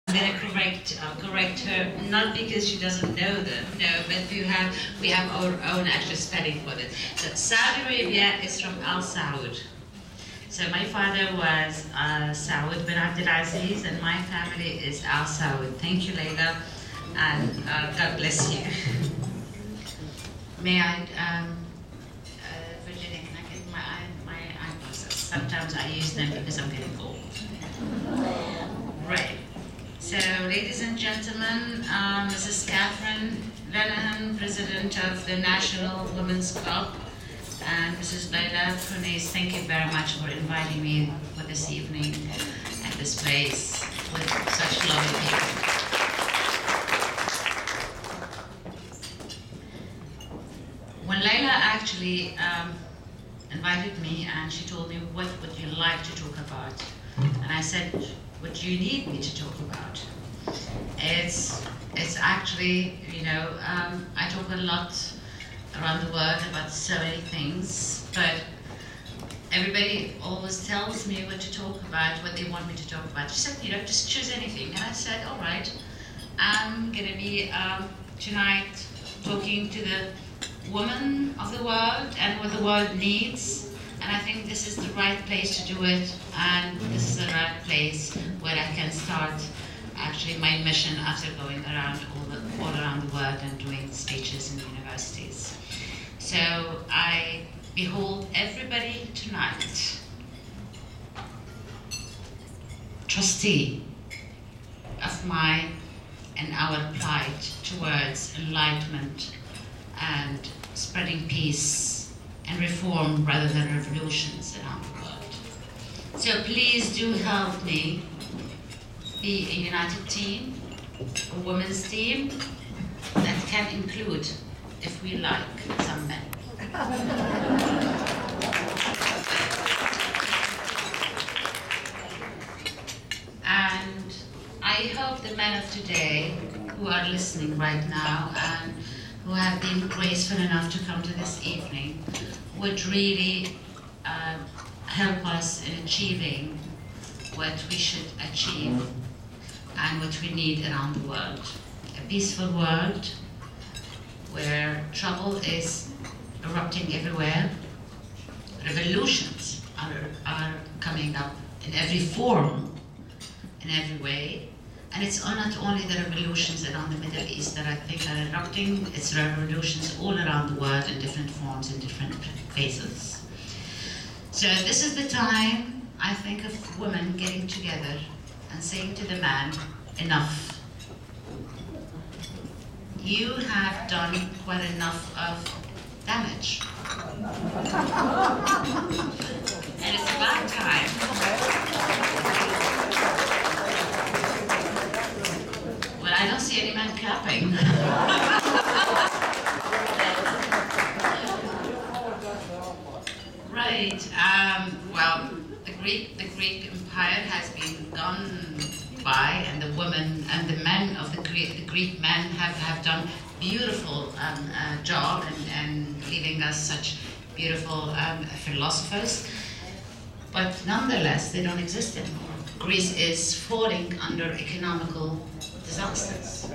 I'm going to correct her, not because she doesn't know them, no, but we have our own actual spelling for it. So Saudi Arabia is from Al Saud. So my father was Saud bin Abdulazis, and my family is Al Saud. Thank you, Layla, and God bless you. May I, Virginia, can I get my eyeglasses? Sometimes I use them because I'm getting old. Right. So, ladies and gentlemen, Mrs. Catherine Lenahan, President of the National Women's Club, and Mrs. Layla Kunis, thank you very much for inviting me for this evening at this place with such lovely people. When Layla actually invited me and she told me, what would you like to talk about? And I said, what do you need me to talk about? It's actually, you know, I talk a lot around the world about so many things, but everybody always tells me what to talk about, what they want me to talk about. She said, you know, just choose anything. And I said, all right, I'm gonna be tonight talking to the women of the world and what the world needs. And I think this is the right place to do it, and this is the right place where I can start actually my mission after going around all around the world and doing speeches in universities. So I behold everybody tonight, trustee of my and our plight towards enlightenment and spreading peace and reform rather than revolutions around the world. So please do help me be a united team, a women's team that can include, if we like, some men. And I hope the men of today who are listening right now and who have been graceful enough to come to this evening would really help us in achieving what we should achieve and what we need around the world. A peaceful world where trouble is erupting everywhere. Revolutions are coming up in every form, in every way. And it's not only the revolutions around the Middle East that I think are erupting, it's revolutions all around the world in different forms, in different phases. So this is the time, I think, of women getting together and saying to the man, enough. You have done quite enough of damage. And it's about time. Well, I don't see any men clapping. Right. Well, the Greek Empire has been gone by, and the women and the men of the Greek men have done beautiful job and leaving us such beautiful philosophers. But nonetheless, they don't exist anymore. Greece is falling under economical disasters.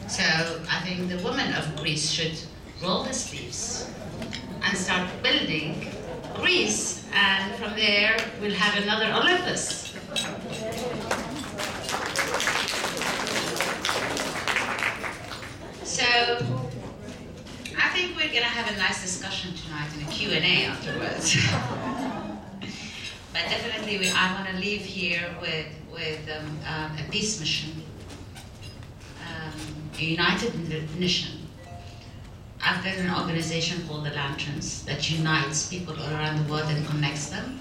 So I think the women of Greece should roll their sleeves and start building Greece, and from there we'll have another Olympus. So I think we're going to have a nice discussion tonight in a Q&A afterwards. But definitely I want to leave here with a peace mission, a united mission. I've got an organization called the Lanterns that unites people all around the world and connects them.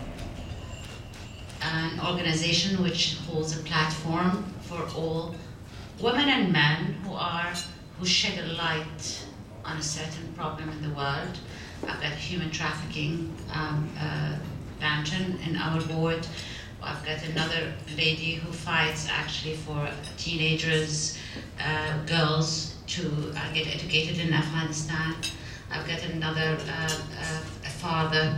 An organization which holds a platform for all women and men who shed a light on a certain problem in the world. I've got human trafficking lantern in our board. I've got another lady who fights actually for teenagers, girls to get educated in Afghanistan. I've got another a father,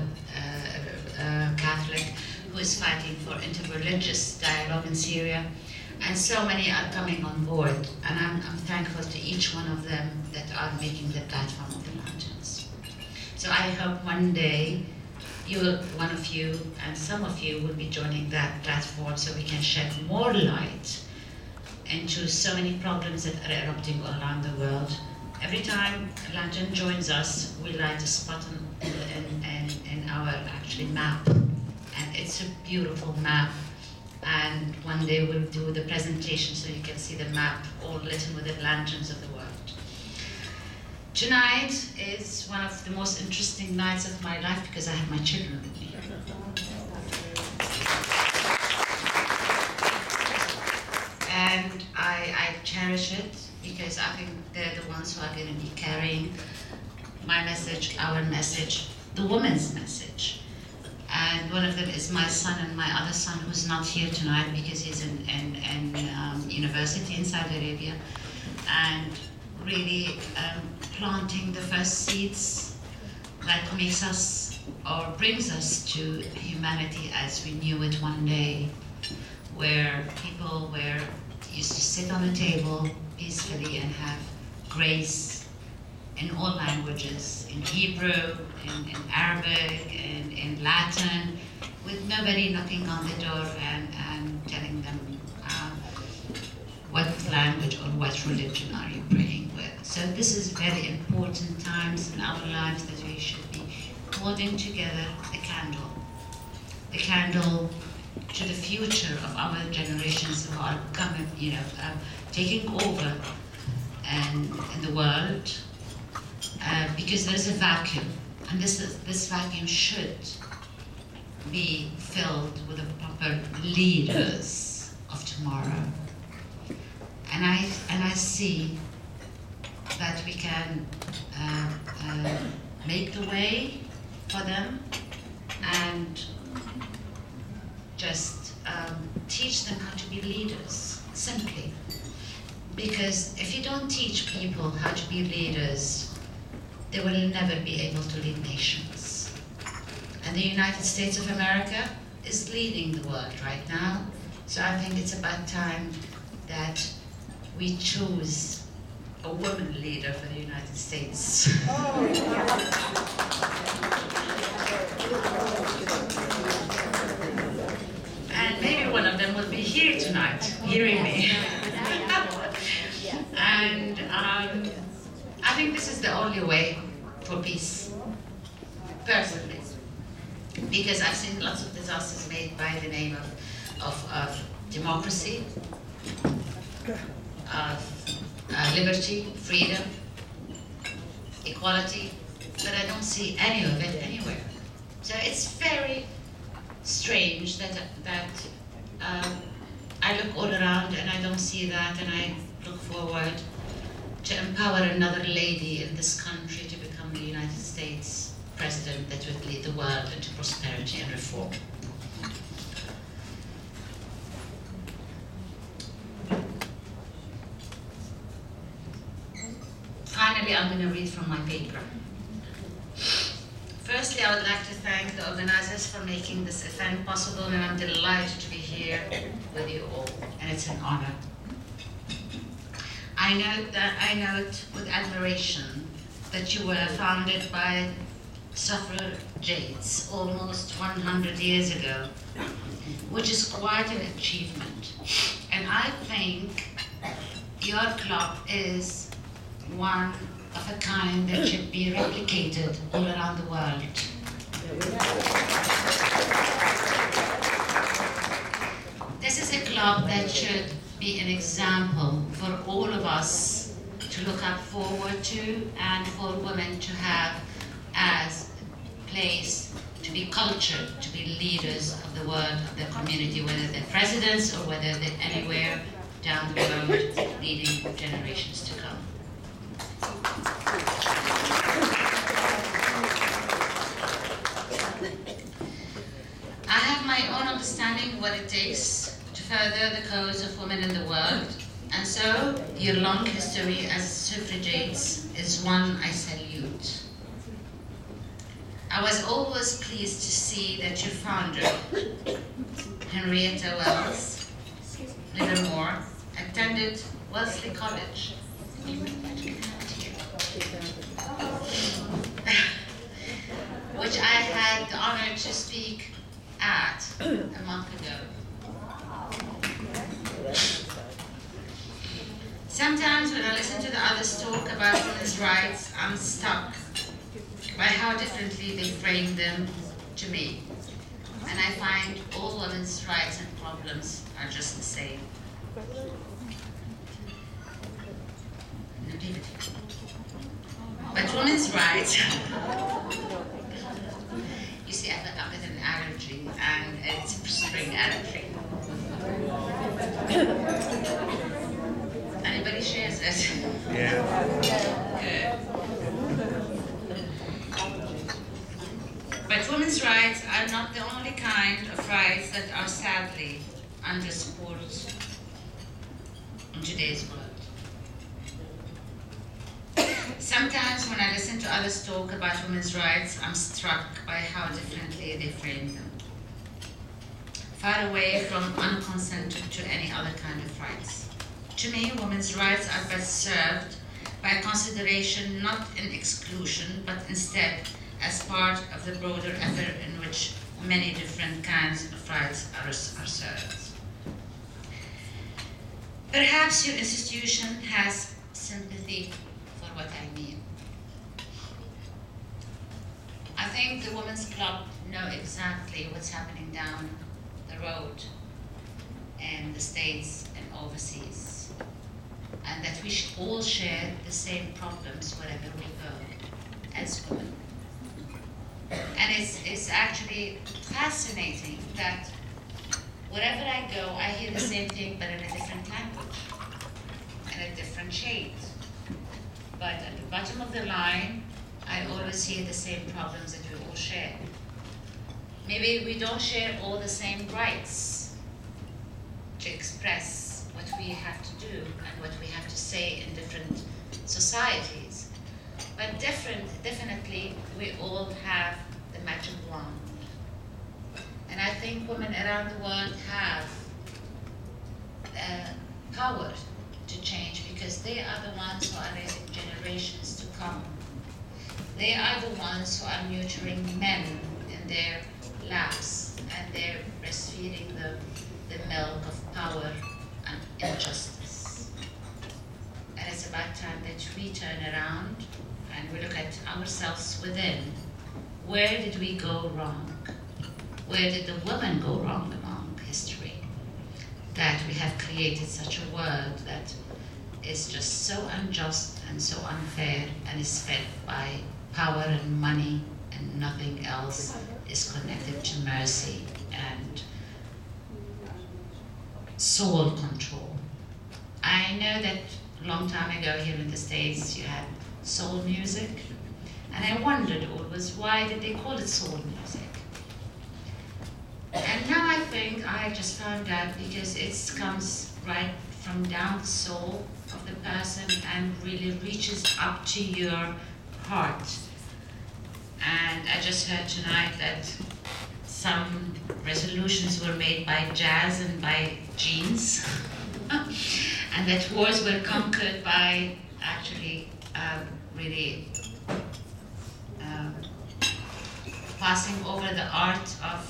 Catholic, who is fighting for interreligious dialogue in Syria. And so many are coming on board, and I'm thankful to each one of them that are making the platform of the lanterns. So I hope one day one of you and some of you will be joining that platform so we can shed more light into so many problems that are erupting all around the world. Every time a lantern joins us, we light a spot in our actually map, and it's a beautiful map. And one day we'll do the presentation so you can see the map all lit with the lanterns of the world. Tonight is one of the most interesting nights of my life because I have my children with me. And I cherish it because I think they're the ones who are going to be carrying my message, our message, the woman's message. And one of them is my son, and my other son, who's not here tonight because he's in university in Saudi Arabia, and really planting the first seeds that makes us or brings us to humanity as we knew it one day, where people used to sit on a table peacefully and have grace in all languages, in Hebrew, in Arabic, in Latin, with nobody knocking on the door and telling them what language or what religion are you praying with. So this is very important times in our lives that we should be holding together the candle to the future of our generations who are coming, taking over in the world. Because there's a vacuum, and this vacuum should be filled with the proper leaders of tomorrow. And I see that we can make the way for them and just teach them how to be leaders, simply. Because if you don't teach people how to be leaders, they will never be able to lead nations. And the United States of America is leading the world right now. So I think it's about time that we choose a woman leader for the United States. And maybe one of them will be here tonight, hearing me. And I think this is the only way for peace, personally, because I've seen lots of disasters made by the name of democracy, of liberty, freedom, equality, but I don't see any of it anywhere. So it's very strange that I look all around and I don't see that, and I look forward to empower another lady in this country to become the United States president that would lead the world into prosperity and reform. Finally, I'm going to read from my paper. Firstly, I would like to thank the organizers for making this event possible, and I'm delighted to be here with you all, and it's an honor. I note with admiration that you were founded by suffragettes almost 100 years ago, which is quite an achievement. And I think your club is one of a kind that should be replicated all around the world. This is a club that should be an example for all of us to look up forward to, and for women to have as a place to be cultured, to be leaders of the world, of the community, whether they're presidents or whether they're anywhere down the road, leading generations to come. I have my own understanding of what it takes to further the cause of women in the world, and so your long history as suffragettes is one I salute. I was always pleased to see that your founder, Henrietta Wells, Livermore, attended Wellesley College, which I had the honor to speak at a month ago. Sometimes when I listen to the others talk about women's rights, I'm struck by how differently they frame them to me. And I find all women's rights and problems are just the same. But women's rights, you see, I'm with an allergy, and it's a spring allergy. Anybody shares it? Yeah. Good. But women's rights are not the only kind of rights that are sadly under support in today's world. Sometimes when I listen to others talk about women's rights, I'm struck by how differently they frame them. Far away from unconsented to any other kind of rights. To me, women's rights are best served by consideration not in exclusion, but instead as part of the broader effort in which many different kinds of rights are served. Perhaps your institution has sympathy for what I mean. I think the Women's Club know exactly what's happening down the road in the States and overseas, and that we should all share the same problems wherever we go as women. And it's actually fascinating that wherever I go, I hear the same thing but in a different language, in a different shade. But at the bottom of the line, I always hear the same problems that we all share. Maybe we don't share all the same rights to express what we have to do and what we have to say in different societies. But definitely, we all have the magic wand. And I think women around the world have power to change because they are the ones who are raising generations to come. They are the ones who are nurturing men in their laps, and they're breastfeeding the milk of power and injustice. And it's about time that we turn around and we look at ourselves within. Where did we go wrong? Where did the women go wrong among history? That we have created such a world that is just so unjust and so unfair and is fed by power and money, and nothing else is connected to mercy and soul control. I know that a long time ago here in the States you had soul music, and I wondered always, why did they call it soul music? And now I think I just found out because it comes right from down the soul of the person and really reaches up to your heart. And I just heard tonight that some resolutions were made by jazz and by jeans, and that wars were conquered by actually really passing over the art of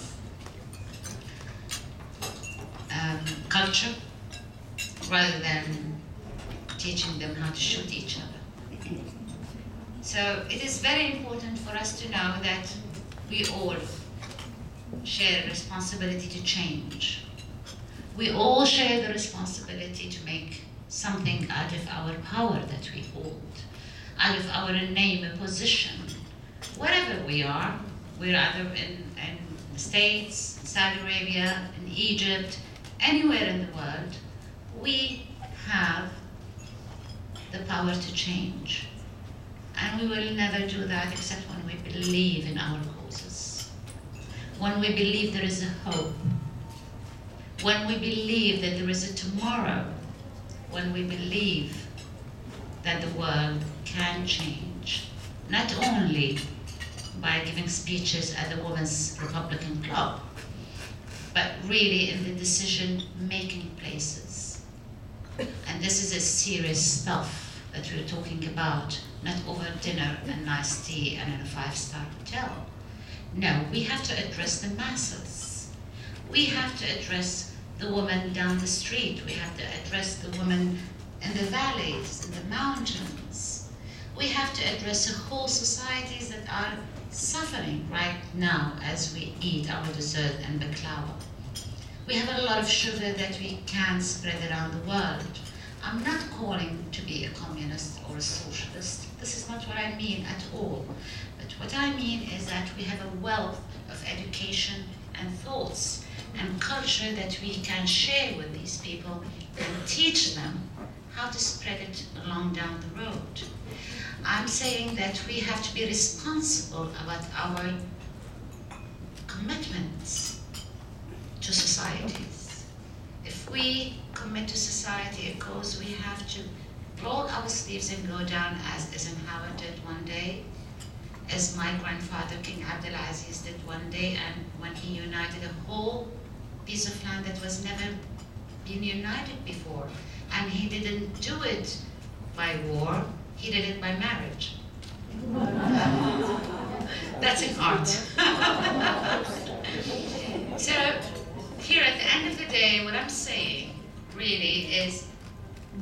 culture rather than teaching them how to shoot each other. So it is very important for us to know that we all share a responsibility to change. We all share the responsibility to make something out of our power that we hold, out of our name and position. Wherever we are, we're either in the States, in Saudi Arabia, in Egypt, anywhere in the world, we have the power to change. And we will never do that except when we believe in our causes. When we believe there is a hope. When we believe that there is a tomorrow. When we believe that the world can change. Not only by giving speeches at the Women's Republican Club, but really in the decision-making places. this is a serious stuff that we're talking about, not over dinner and nice tea and in a 5-star hotel. No, we have to address the masses. We have to address the woman down the street. We have to address the woman in the valleys, in the mountains. We have to address the whole societies that are suffering right now as we eat our dessert and baklava. We have a lot of sugar that we can spread around the world. I'm not calling to be a communist or a socialist. This is not what I mean at all. But what I mean is that we have a wealth of education and thoughts and culture that we can share with these people and teach them how to spread it along down the road. I'm saying that we have to be responsible about our commitments to societies. If we commit to society a cause, we have to roll our sleeves and go down as Eisenhower did one day, as my grandfather King Abdulazis did one day, and when he united a whole piece of land that was never been united before. And he didn't do it by war, he did it by marriage. That's an art. So, here at the end of the day, what I'm saying really is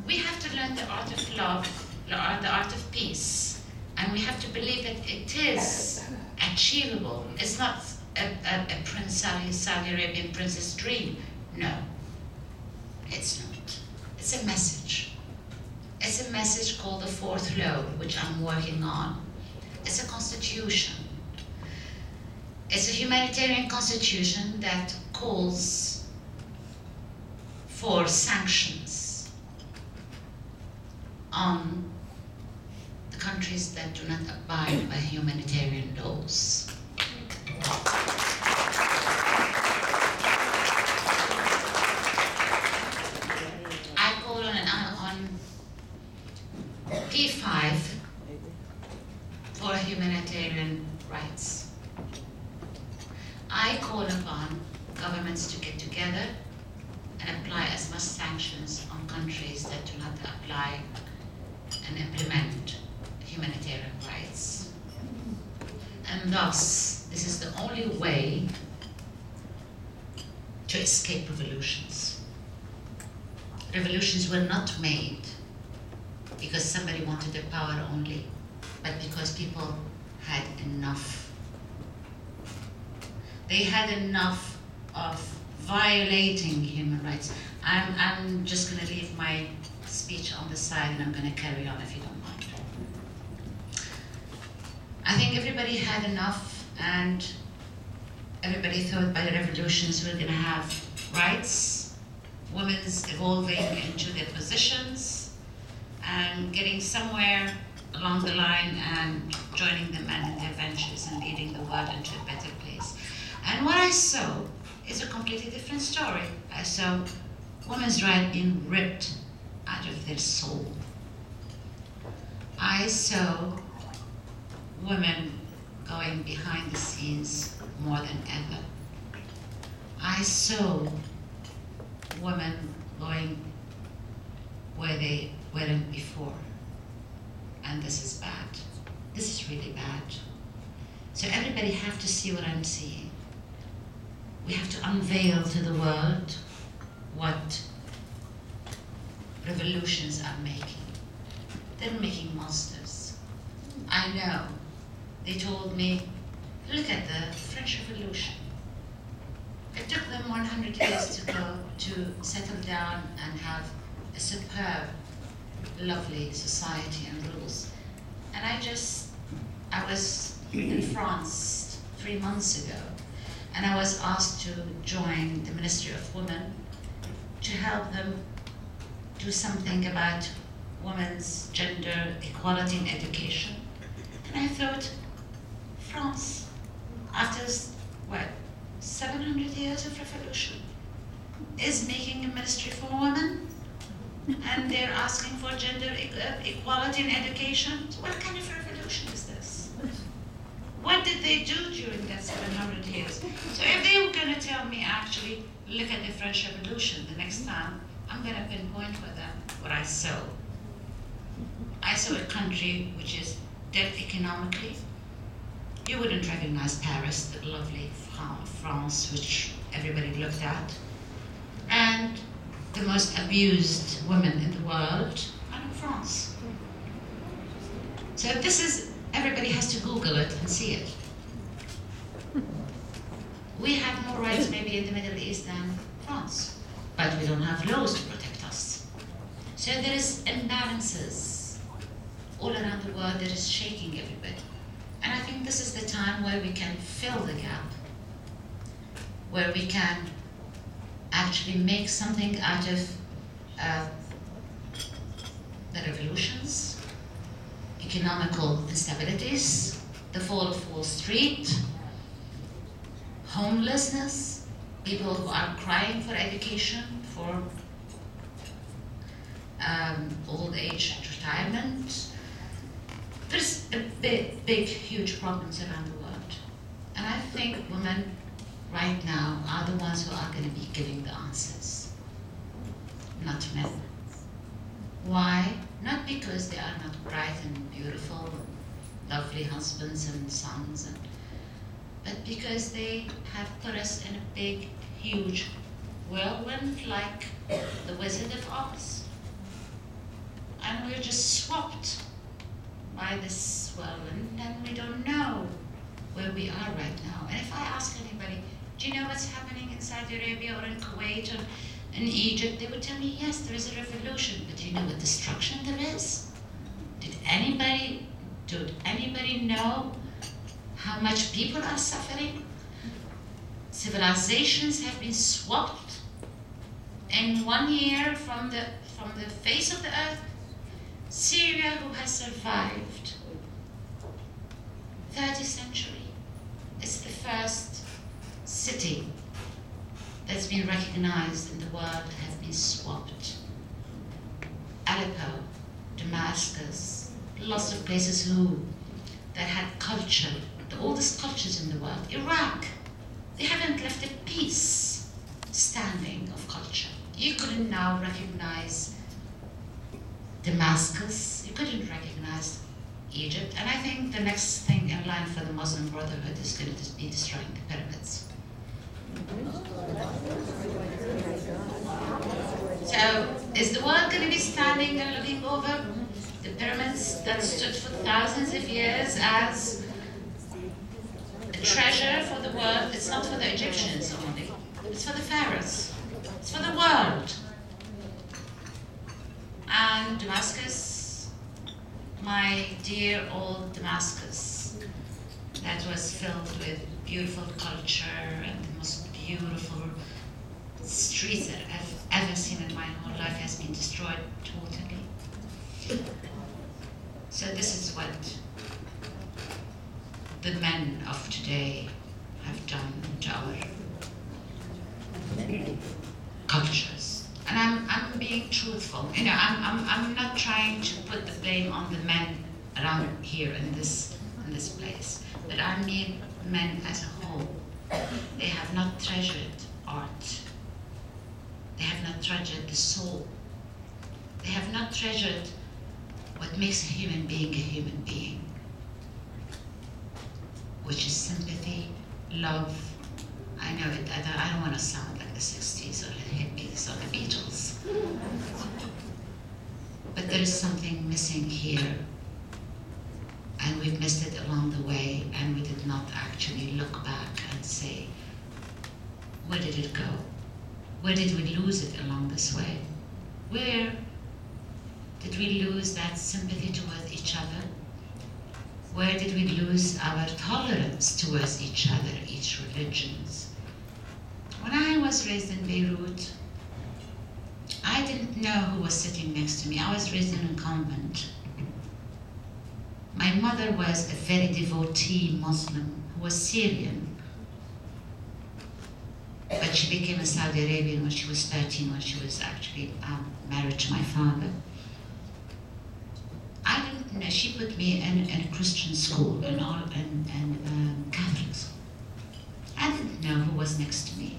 we have to learn the art of love, the art of peace, and we have to believe that it is achievable. It's not a Saudi Arabian princess dream. No, it's not. It's a message. It's a message called the fourth law, which I'm working on. It's a constitution. It's a humanitarian constitution that calls for sanctions on the countries that do not abide by humanitarian laws. I call on P5 for humanitarian rights. I call upon governments to get together and apply as much sanctions on countries that do not apply and implement humanitarian rights. And thus, this is the only way to escape revolutions. Revolutions were not made because somebody wanted the power only, but because people had enough. They had enough of violating human rights. I'm just going to leave my speech on the side and I'm going to carry on if you don't mind. I think everybody had enough, and everybody thought by the revolutions we're going to have rights, women's evolving into their positions, and getting somewhere along the line and joining the men in their ventures and leading the world into a better place. And what I saw is a completely different story. I saw women's rights being ripped out of their soul. I saw women going behind the scenes more than ever. I saw women going where they weren't before. And this is bad. This is really bad. So everybody have to see what I'm seeing. We have to unveil to the world what revolutions are making. They're making monsters. I know. They told me, look at the French Revolution. It took them 100 years to go to settle down and have a superb, lovely society and rules. And I was in France 3 months ago, and I was asked to join the Ministry of Women to help them do something about women's gender equality in education. And I thought, France, after what, 700 years of revolution, is making a ministry for women, and they're asking for gender equality in education. So what kind of revolution is this? What did they do during that 700 years? So if they were going to tell me, actually, look at the French Revolution the next time, I'm going to pinpoint with them what I saw. I saw a country which is dead economically. You wouldn't recognize Paris, the lovely France, which everybody looked at. And the most abused women in the world are in France. So this is, everybody has to Google it and see it. We have more rights maybe in the Middle East than France, but we don't have laws to protect us. So there is imbalances all around the world that is shaking everybody. And I think this is the time where we can fill the gap, where we can actually make something out of the revolutions, economical instabilities, the fall of Wall Street, homelessness, people who are crying for education, for old age retirement. There's a big, huge problems around the world. And I think women right now are the ones who are going to be giving the answers, not men. Why? Not because they are not bright and beautiful, lovely husbands and sons, but because they have put us in a big, huge whirlwind like the Wizard of Oz. And we're just swapped by this whirlwind, and we don't know where we are right now. And if I ask anybody, do you know what's happening in Saudi Arabia or in Kuwait or in Egypt, they would tell me, yes, there is a revolution, but do you know what destruction there is? Did anybody know how much people are suffering? Civilizations have been swapped in 1 year from the face of the earth. Syria, who has survived 30th century, is the first city that's been recognized in the world, have been swapped. Aleppo, Damascus, lots of places that had culture, the oldest cultures in the world. Iraq, they haven't left a piece standing of culture. You couldn't now recognize Damascus, you couldn't recognize Egypt, and I think the next thing in line for the Muslim Brotherhood is going to be destroying the pyramids. So, is the world going to be standing and looking over the pyramids that stood for thousands of years as a treasure for the world? It's not for the Egyptians only, it's for the pharaohs, it's for the world. And Damascus, my dear old Damascus, that was filled with beautiful culture and the most beautiful streets that I've ever seen in my whole life, has been destroyed totally. So this is what the men of today have done to our cultures. And I'm being truthful. You know, I'm not trying to put the blame on the men around here in this place, but I mean men as a whole. They have not treasured art. They have not treasured the soul. They have not treasured what makes a human being, which is sympathy, love. I know it. I don't want to sound like the 60s or the hippies or the Beatles. But there is something missing here. And we've missed it along the way, and we did not actually look back and say, where did it go? Where did we lose it along this way? Where did we lose that sympathy towards each other? Where did we lose our tolerance towards each other, each religions? When I was raised in Beirut, I didn't know who was sitting next to me. I was raised in a convent. My mother was a very devotee Muslim who was Syrian. But she became a Saudi Arabian when she was 13, when she was actually married to my father. I didn't know. She put me in a Christian school and Catholic school. I didn't know who was next to me.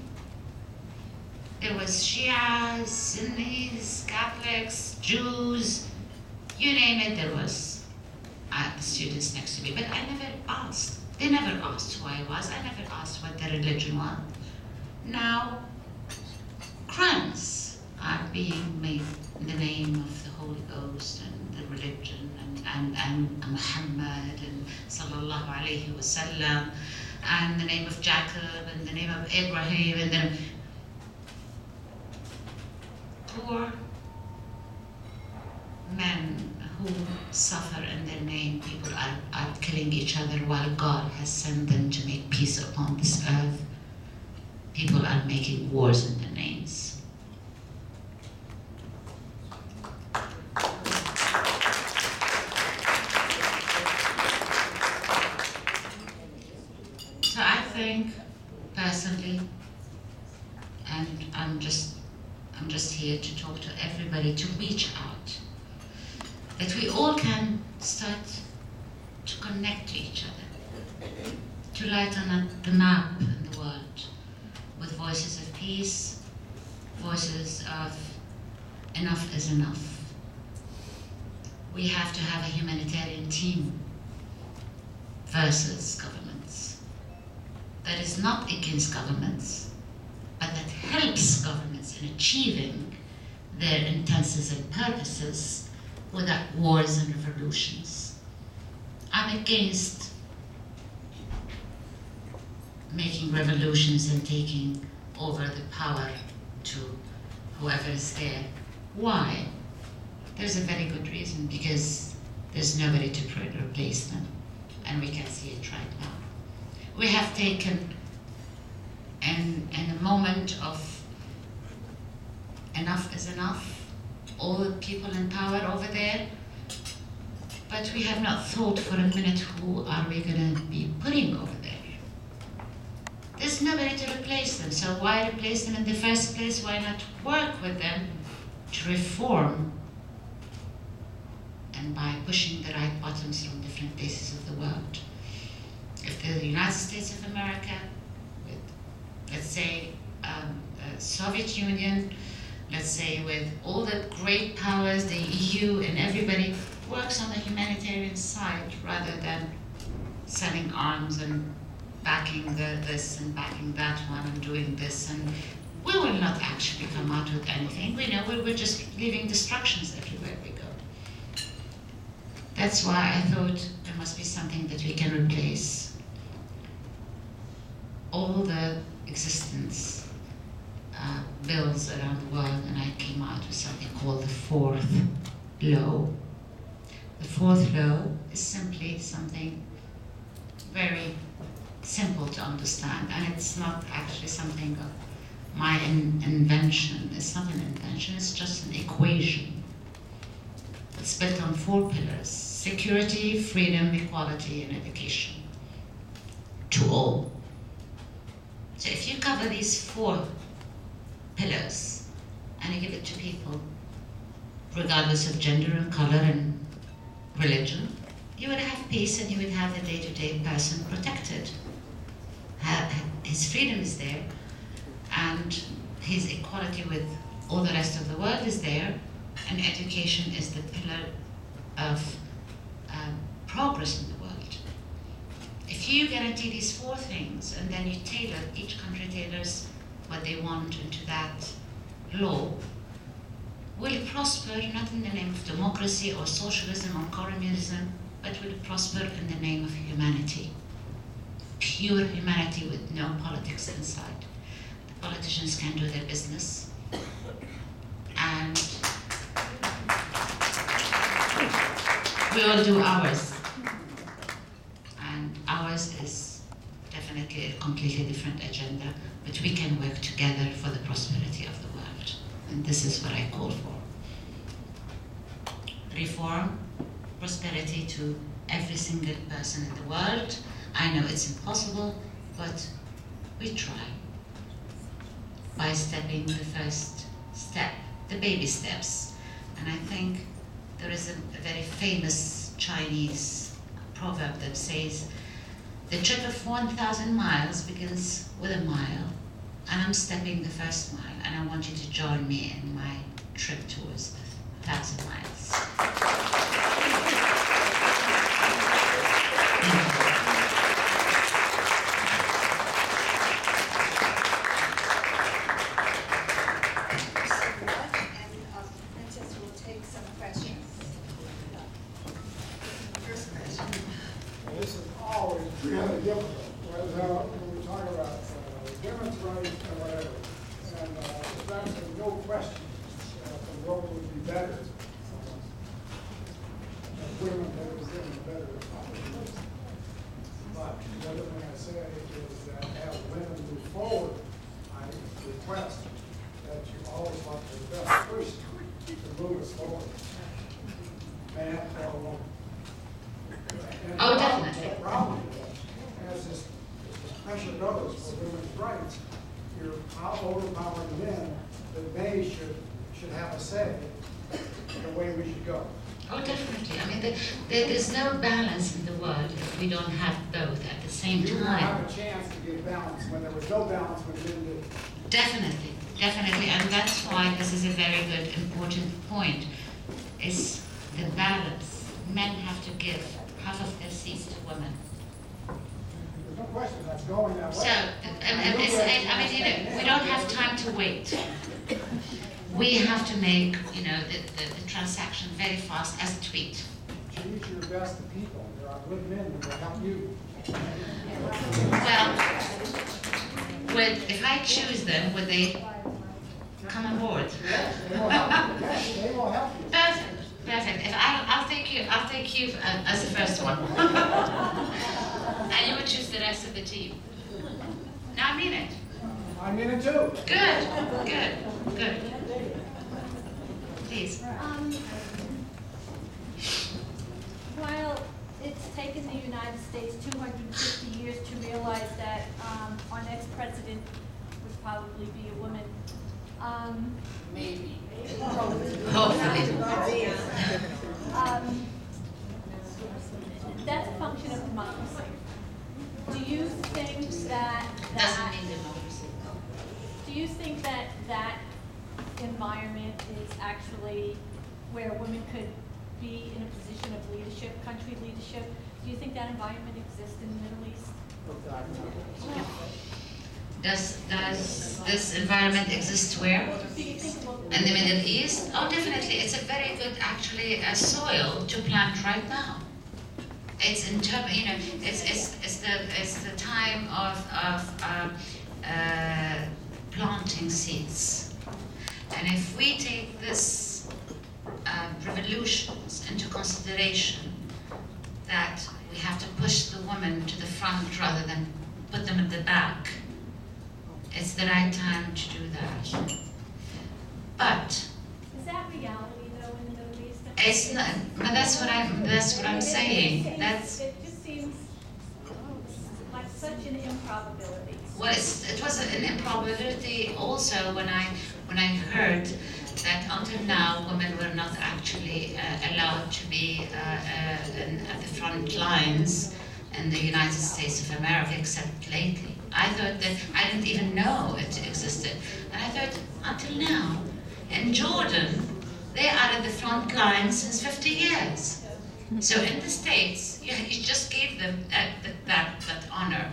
There was Shias, Sunnis, Catholics, Jews, you name it, there was the students next to me. But I never asked. They never asked who I was. I never asked what their religion was. Now, crimes are being made in the name of the Holy Ghost and the religion and Muhammad and sallallahu alayhi wasallam, and the name of Jacob and the name of Abraham and then poor men who suffer in their name. People are killing each other while God has sent them to make peace upon this earth. People are making wars in their names. So I think, personally, and I'm just here to talk to everybody, to reach out, that we all can start to connect to each other, to lighten up the map in the world with voices of peace, voices of enough is enough. We have to have a humanitarian team versus governments that is not against governments, but that helps governments in achieving their intents and purposes without wars and revolutions. I'm against making revolutions and taking over the power to whoever is there. Why? There's a very good reason, because there's nobody to replace them, and we can see it right now. We have taken, in a moment of enough is enough, all the people in power over there, but we have not thought for a minute, who are we going to be putting over there? There's nobody to replace them, so why replace them in the first place? Why not work with them to reform, and by pushing the right buttons from different places of the world? If the United States of America, with, let's say, Soviet Union, let's say with all the great powers, the EU and everybody, works on the humanitarian side rather than selling arms and backing this and backing that one and doing this, and we will not actually come out with anything. We know we're just leaving destructions everywhere we go. That's why I thought there must be something that we can replace all the existence bills around the world, and I came out with something called the fourth law. The fourth law is simply something very simple to understand, and it's not actually something of my invention. It's not an invention, it's just an equation. It's built on 4 pillars: security, freedom, equality, and education. To all. So if you cover these 4 pillars and you give it to people, regardless of gender and color and religion, you would have peace, and you would have the day-to-day person protected. His freedom is there, and his equality with all the rest of the world is there, and education is the pillar of progress in the world. If you guarantee these 4 things, and then you tailor, each country tailors what they want into that law, will prosper not in the name of democracy or socialism or communism, but will prosper in the name of humanity. Pure humanity with no politics inside. The politicians can do their business, and we all do ours. And ours is definitely a completely different agenda, but we can work together for the prosperity of the world. And this is what I call for. Reform, prosperity to every single person in the world. I know it's impossible, but we try. By stepping the first step, the baby steps. And I think there is a very famous Chinese proverb that says, the trip of 1,000 miles begins with a mile, and I'm stepping the first mile, and I want you to join me in my trip towards 1,000 miles. Princess will take some questions. First question. Well, this is always really difficult when we talk about women's rights and whatever. And there's actually no question that the world would be better if women had been given better opportunities. But the other thing I say is that as women move forward, I request that you always look for the best person to move us forward. Man or woman. And Oh, definitely. The problem is, as this pressure goes for women's rights, you're overpowering men that they should have a say in the way we should go. Oh, definitely. I mean, there's no balance in the world if we don't have both at the same You time. have a chance to get balance when there was no balance when men did. Definitely, definitely, and that's why this is a very good, important point, is the balance. Men have to give half of their seats to women. There's no question that's going that way. So, we don't have time to wait. We have to make, the transaction very fast as a tweet. Choose your best people. There are good men who will help you. Well, if I choose them, would they come on board? Yes, they will help you. Yes, they will help you. Perfect, perfect. If I'll take you as the first one. And you would choose the rest of the team. No, I mean it. I mean it too. Good. Please. While it's taken the United States 250 years to realize that our next president would probably be a woman. Maybe. Hopefully. That's a function of democracy. Do you think that Doesn't mean democracy. Do you think that environment is actually where women could be in a position of leadership, country leadership? Do you think that environment exists in the Middle East? Does this environment exist where? In the Middle East? Oh, definitely. It's a very good, actually, soil to plant right now. It's it's the time of planting seeds. And if we take this revolutions into consideration, that we have to push the women to the front rather than put them at the back, it's the right time to do that. But Is that reality though in the Middle East? it's not. But that's what I'm saying. It just seems like such an improbability. Well, it was an improbability also when I heard that until now women were not actually allowed to be at the front lines in the United States of America, except lately. I thought that I didn't even know it existed, and I thought until now, in Jordan, they are at the front lines since 50 years. So in the States, you just gave them that honor.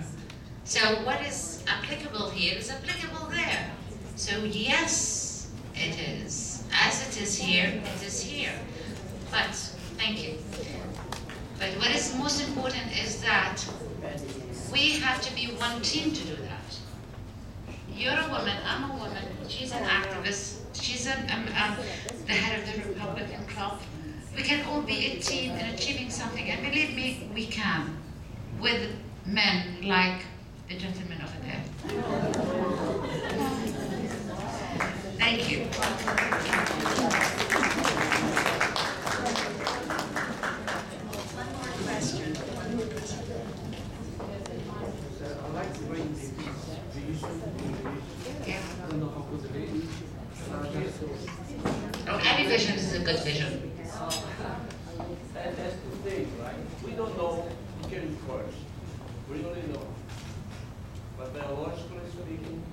So what is applicable here is applicable there. So yes, it is. As it is here, it is here. But, thank you. But what is most important is that we have to be one team to do that. You're a woman, I'm a woman, she's an activist, she's the head of the Republican club. We can all be a team in achieving something, and believe me, we can, with men like the gentleman over there. Thank you. One more question. I'd like to bring the issue Oh, any vision is a good vision. That's the thing, right? We don't know who came first. We really know. But biologically speaking,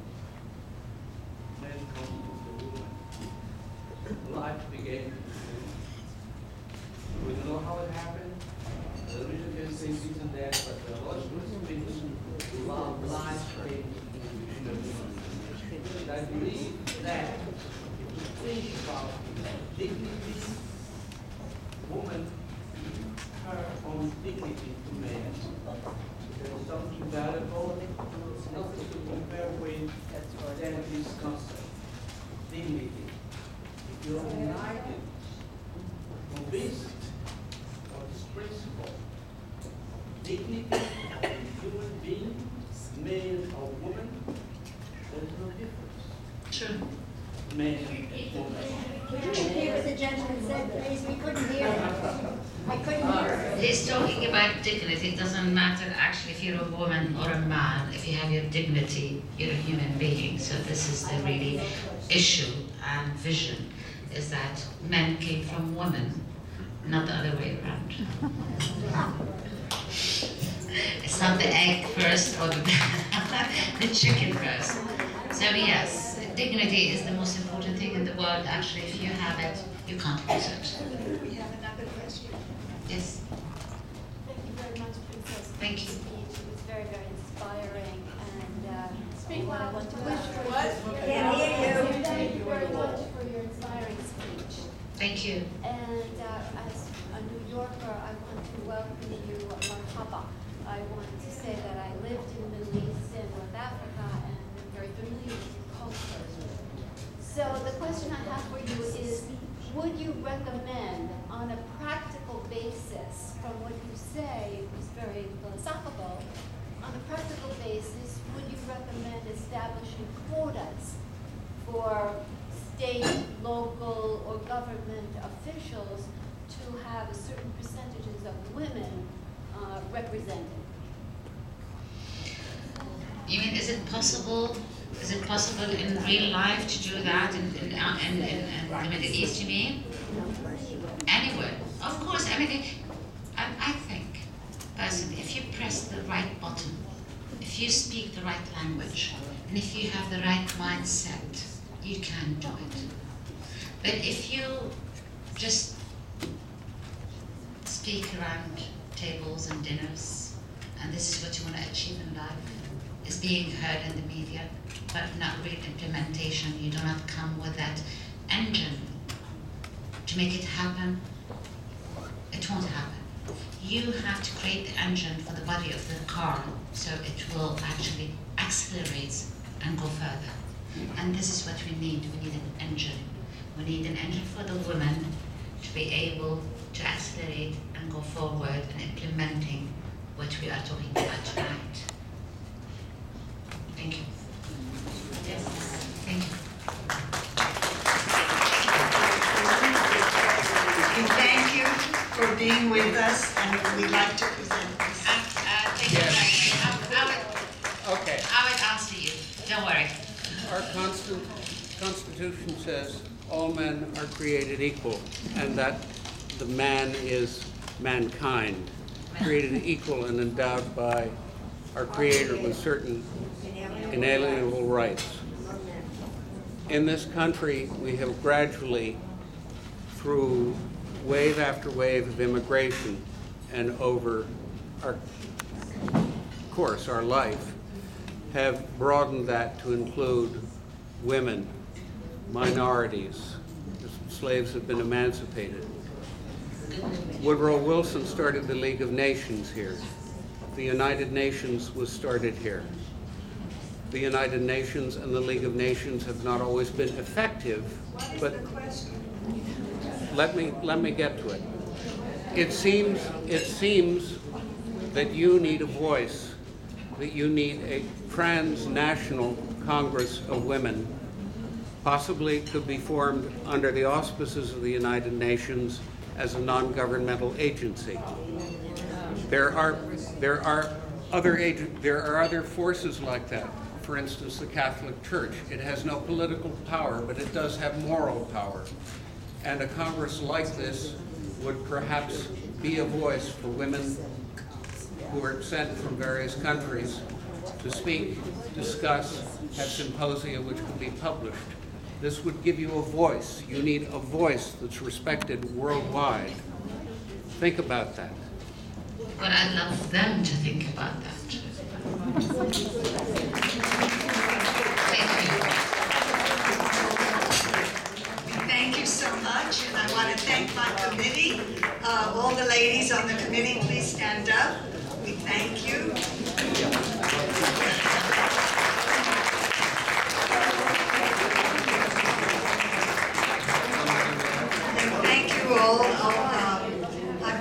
men come to the woman. Life began I believe that if you think about dignity, woman, her own dignity to man, there is something valuable, nothing to compare with than this concept, dignity. If you're united, convinced of this principle, dignity of a human being, male or woman, there is no difference. True. Man and woman. Could you repeat what the gentleman said, please? We couldn't hear him. I couldn't hear him. He's talking about dignity. It doesn't matter actually if you're a woman or a man. If you have your dignity, you're a human being. So this is the really issue and vision, is that men came from women, not the other way around. It's not the egg first or the chicken first. So yes, dignity is the most important thing in the world. Actually, if you have it, you can't lose it. We have another question. Yes, Thank you very much, Princess. for Thank the you. speech. It was very, very inspiring, and Speak what I loud. want to wish for What? you. Can't hear you. Thank you very much for your inspiring speech. thank you. And as a New Yorker, I want to welcome you, Marhaba. I want to say that I lived in the Middle East and North Africa and am very familiar with your culture. So the question I have for you is, would you recommend on a practical basis, from what you say, it was very philosophical, on a practical basis, would you recommend establishing quotas for state, local, or government officials to have a certain percentages of women represented? You mean, is it possible? Is it possible in real life to do that in the Middle East? You mean? Anywhere, of course. I mean, I think personally, if you press the right button, if you speak the right language, and if you have the right mindset, you can do it. But if you just speak around tables and dinners, and this is what you want to achieve in life, is being heard in the media, but not real implementation. You do not come with that engine to make it happen. It won't happen. You have to create the engine for the body of the car so it will actually accelerate and go further. And this is what we need. We need an engine. We need an engine for the women to be able to accelerate and go forward in implementing what we are talking about tonight. Thank you. Yes. Thank you. We thank you for being with us, and we'd like to present this. Thank you very much. Okay. I would answer you. Don't worry. Our Constitution says all men are created equal, and that the man is mankind, created equal and endowed by our Creator with certain inalienable rights. In this country, we have gradually, through wave after wave of immigration and over our course, our life, have broadened that to include women, minorities. Slaves have been emancipated. Woodrow Wilson started the League of Nations here. The United Nations was started here. The United Nations and the League of Nations have not always been effective, but let me get to it. It seems that you need a voice, that you need a transnational Congress of Women, possibly could be formed under the auspices of the United Nations as a non-governmental agency. There are other forces like that. For instance, the Catholic Church. It has no political power, but it does have moral power. And a Congress like this would perhaps be a voice for women who are sent from various countries to speak, discuss, have symposia which could be published. This would give you a voice. You need a voice that's respected worldwide. Think about that. But I'd love them to think about that. Thank you.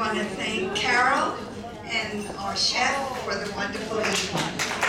want to thank Carol and our chef for the wonderful evening.